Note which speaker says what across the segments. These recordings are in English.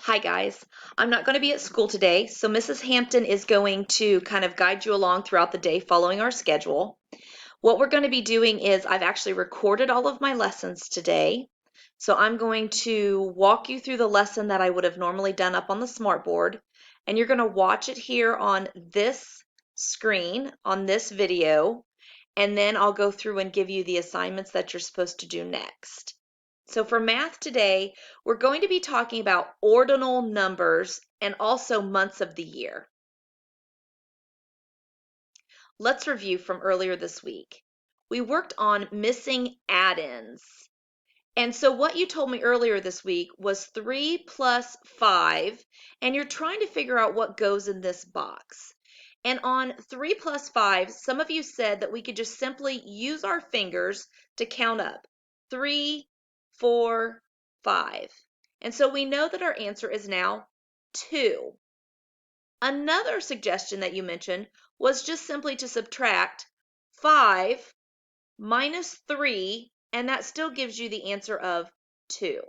Speaker 1: Hi guys, I'm not going to be at school today, so Mrs. Hampton is going to kind of guide you along throughout the day following our schedule. What we're going to be doing is I've actually recorded all of my lessons today. So I'm going to walk you through the lesson that I would have normally done up on the smartboard, and you're going to watch it here on this screen, on this video, and then I'll go through and give you the assignments that you're supposed to do next. So for math today, we're going to be talking about ordinal numbers and also months of the year. Let's review from earlier this week. We worked on missing add-ins. And so what you told me earlier this week was 3 plus 5, and you're trying to figure out what goes in this box. And on 3 plus 5, some of you said that we could just simply use our fingers to count up. 3, 4, 5. And so we know that our answer is now 2. Another suggestion that you mentioned was just simply to subtract 5 minus 3, and that still gives you the answer of 2.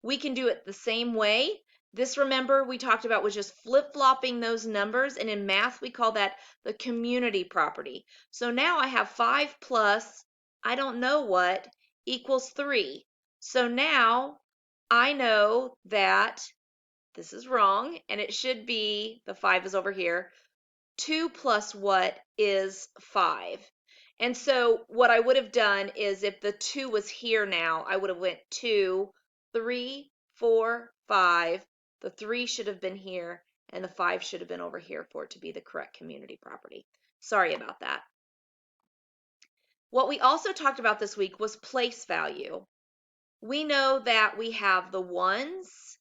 Speaker 1: We can do it the same way. This, remember, we talked about was just flip-flopping those numbers, and in math we call that the community property. So now I have 5 plus, I don't know what, equals 3. So now I know that this is wrong, and it should be, the 5 is over here, 2 plus what is 5. And so what I would have done is if the 2 was here now, I would have went 2, 3, 4, 5. The 3 should have been here, and the 5 should have been over here for it to be the correct community property. Sorry about that. What we also talked about this week was place value. We know that we have the ones,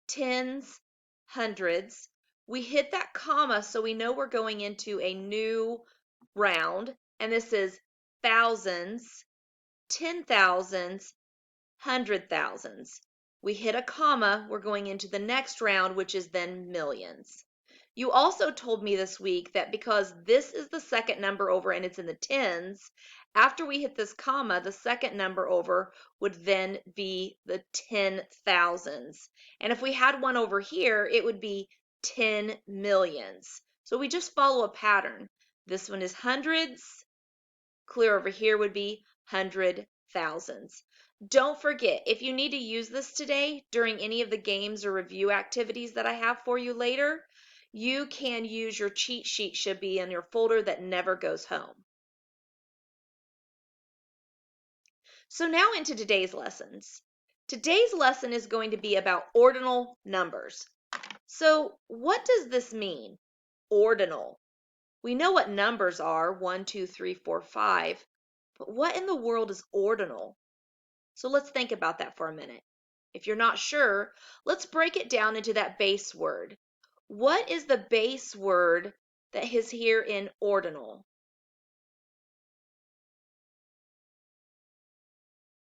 Speaker 1: tens, hundreds. We hit that comma so we know we're going into a new round, and this is thousands, 10,000s, 100,000s. We hit a comma, we're going into the next round, which is then millions. You also told me this week that because this is the second number over and it's in the tens, after we hit this comma, the second number over would then be the 10,000s. And if we had one over here, it would be 10 millions. So we just follow a pattern. This one is hundreds. Clear over here would be 100,000s. Don't forget, if you need to use this today during any of the games or review activities that I have for you later, you can use your cheat sheet, should be in your folder that never goes home. So now into today's lessons. Today's lesson is going to be about ordinal numbers. So what does this mean? Ordinal. We know what numbers are, 1, 2, 3, 4, 5, but what in the world is ordinal? So let's think about that for a minute. If you're not sure, let's break it down into that base word. What is the base word that is here in ordinal?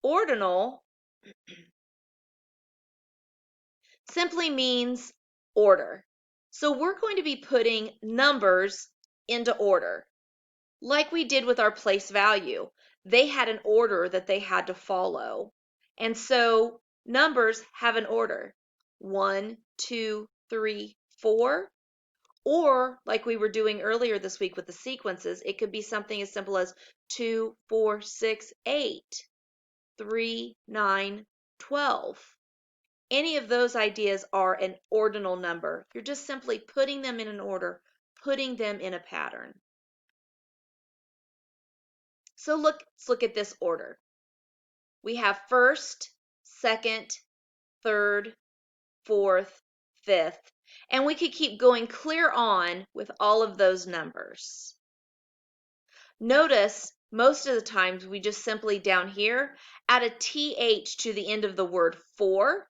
Speaker 1: Ordinal simply means order. So we're going to be putting numbers into order, like we did with our place value. They had an order that they had to follow. And so numbers have an order. 1, 2, 3, 4. Or like we were doing earlier this week with the sequences, it could be something as simple as 2, 4, 6, 8, 3, 9, 12. Any of those ideas are an ordinal number. You're just simply putting them in an order, putting them in a pattern. So let's look at this order. We have first, second, third, fourth, fifth, and we could keep going clear on with all of those numbers. Notice most of the times we just simply down here add a TH to the end of the word for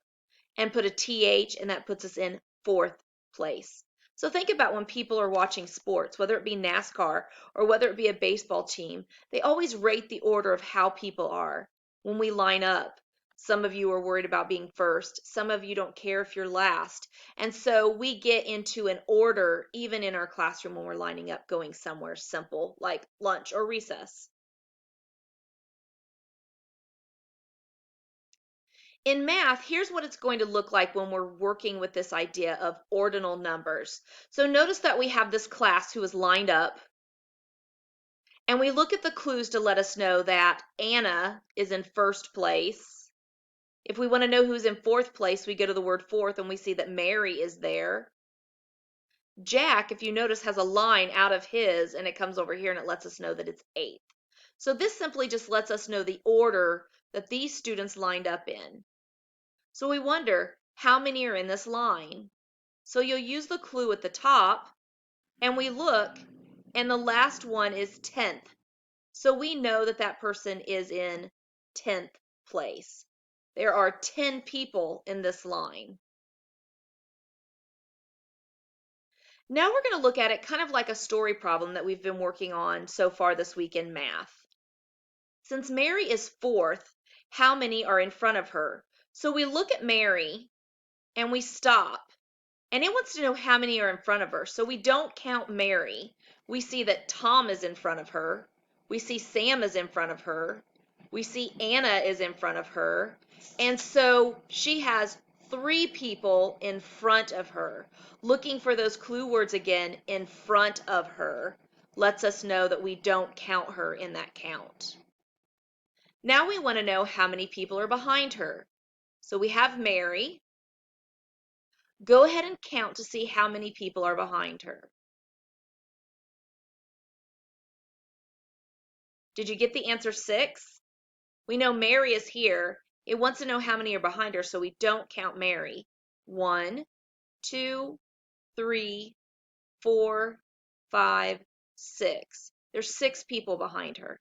Speaker 1: and put a TH, and that puts us in fourth place. So think about when people are watching sports, whether it be NASCAR or whether it be a baseball team, they always rate the order of how people are. When we line up, some of you are worried about being first. Some of you don't care if you're last. And so we get into an order even in our classroom when we're lining up going somewhere simple like lunch or recess. In math, here's what it's going to look like when we're working with this idea of ordinal numbers. So notice that we have this class who is lined up, and we look at the clues to let us know that Anna is in first place. If we want to know who's in fourth place, we go to the word fourth and we see that Mary is there. Jack, if you notice, has a line out of his and it comes over here and it lets us know that it's eighth. So this simply just lets us know the order that these students lined up in. So we wonder, how many are in this line? So you'll use the clue at the top and we look and the last one is 10th. So we know that that person is in 10th place. There are 10 people in this line. Now we're going to look at it kind of like a story problem that we've been working on so far this week in math. Since Mary is fourth, how many are in front of her? So we look at Mary and we stop, and it wants to know how many are in front of her. So we don't count Mary. We see that Tom is in front of her. We see Sam is in front of her. We see Anna is in front of her. And so she has 3 people in front of her. Looking for those clue words again, in front of her, lets us know that we don't count her in that count. Now we want to know how many people are behind her. So we have Mary. Go ahead and count to see how many people are behind her. Did you get the answer 6? We know Mary is here. It wants to know how many are behind her, so we don't count Mary. 1, 2, 3, 4, 5, 6. There's 6 people behind her.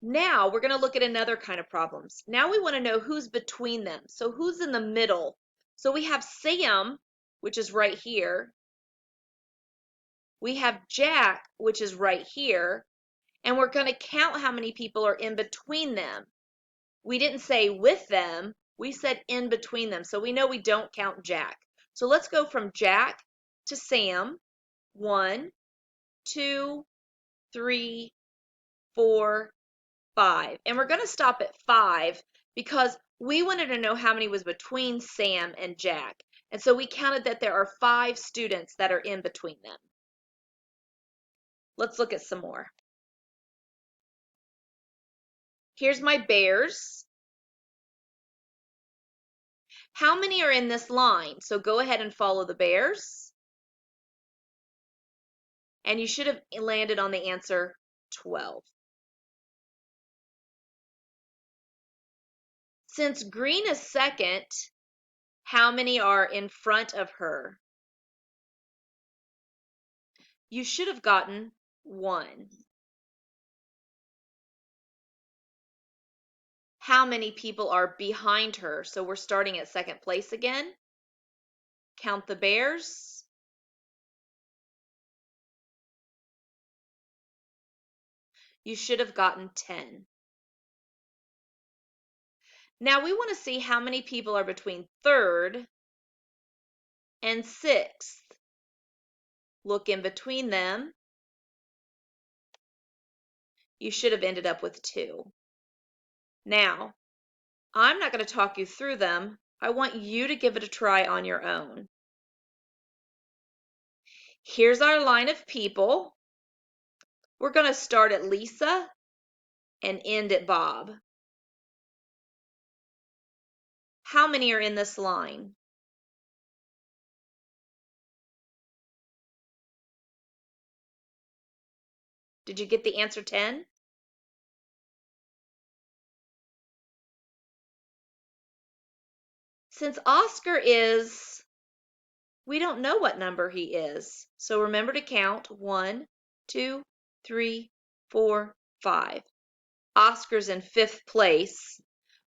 Speaker 1: Now we're going to look at another kind of problems. Now we want to know who's between them. So who's in the middle? So we have Sam, which is right here. We have Jack, which is right here. And we're going to count how many people are in between them. We didn't say with them, we said in between them. So we know we don't count Jack. So let's go from Jack to Sam. 1, 2, 3, 4, 5. And we're going to stop at 5 because we wanted to know how many was between Sam and Jack. And so we counted that there are 5 students that are in between them. Let's look at some more. Here's my bears. How many are in this line? So go ahead and follow the bears. And you should have landed on the answer 12. Since green is second, how many are in front of her? You should have gotten 1. How many people are behind her? So we're starting at second place again. Count the bears. You should have gotten 10. Now we want to see how many people are between third and 6th. Look in between them. You should have ended up with 2. Now, I'm not going to talk you through them. I want you to give it a try on your own. Here's our line of people. We're going to start at Lisa and end at Bob. How many are in this line? Did you get the answer 10? Since Oscar is, we don't know what number he is. So remember to count 1, 2, 3, 4, 5. Oscar's in 5th place.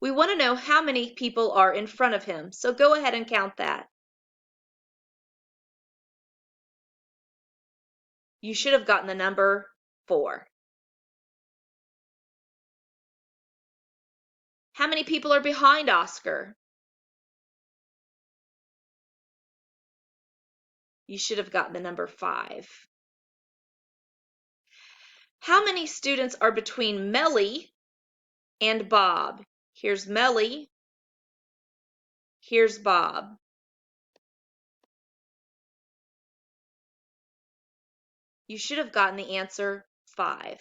Speaker 1: We want to know how many people are in front of him. So go ahead and count that. You should have gotten the number 4. How many people are behind Oscar? You should have gotten the number 5. How many students are between Melly and Bob. Here's Melly. Here's Bob. You should have gotten the answer 5.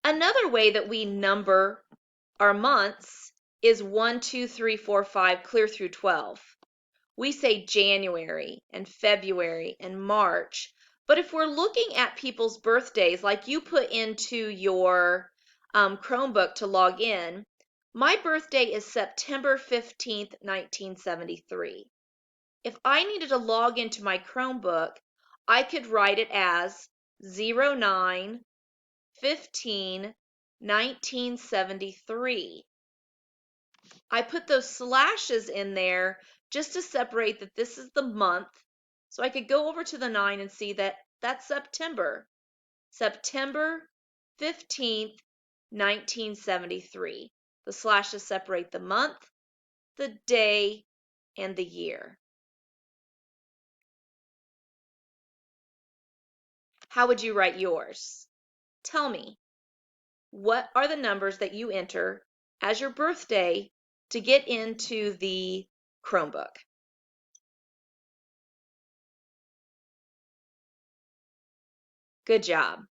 Speaker 1: Another way that we number our months is 1, 2, 3, 4, 5, clear through 12. We say January and February and March. But if we're looking at people's birthdays, like you put into your Chromebook to log in, my birthday is September 15th, 1973. If I needed to log into my Chromebook, I could write it as 09/15/1973. I put those slashes in there just to separate that this is the month. So I could go over to the 9 and see that that's September. September 15th, 1973. The slashes separate the month, the day, and the year. How would you write yours? Tell me, what are the numbers that you enter as your birthday to get into the Chromebook? Good job.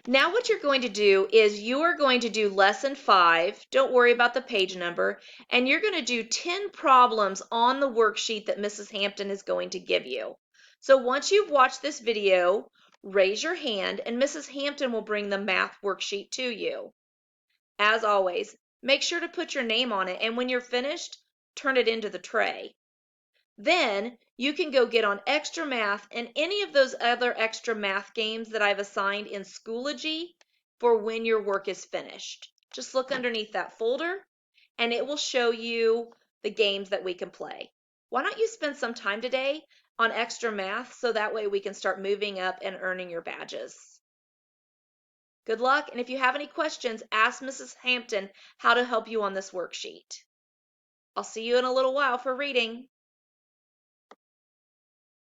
Speaker 1: Now what you're going to do is you are going to do lesson 5. Don't worry about the page number. And you're going to do 10 problems on the worksheet that Mrs. Hampton is going to give you. So once you've watched this video, raise your hand and Mrs. Hampton will bring the math worksheet to you. As always, make sure to put your name on it, and when you're finished, turn it into the tray. Then you can go get on Extra Math and any of those other extra math games that I've assigned in Schoology for when your work is finished. Just look underneath that folder and it will show you the games that we can play. Why don't you spend some time today on Extra Math so that way we can start moving up and earning your badges. Good luck, and if you have any questions, ask Mrs. Hampton how to help you on this worksheet. I'll see you in a little while for reading.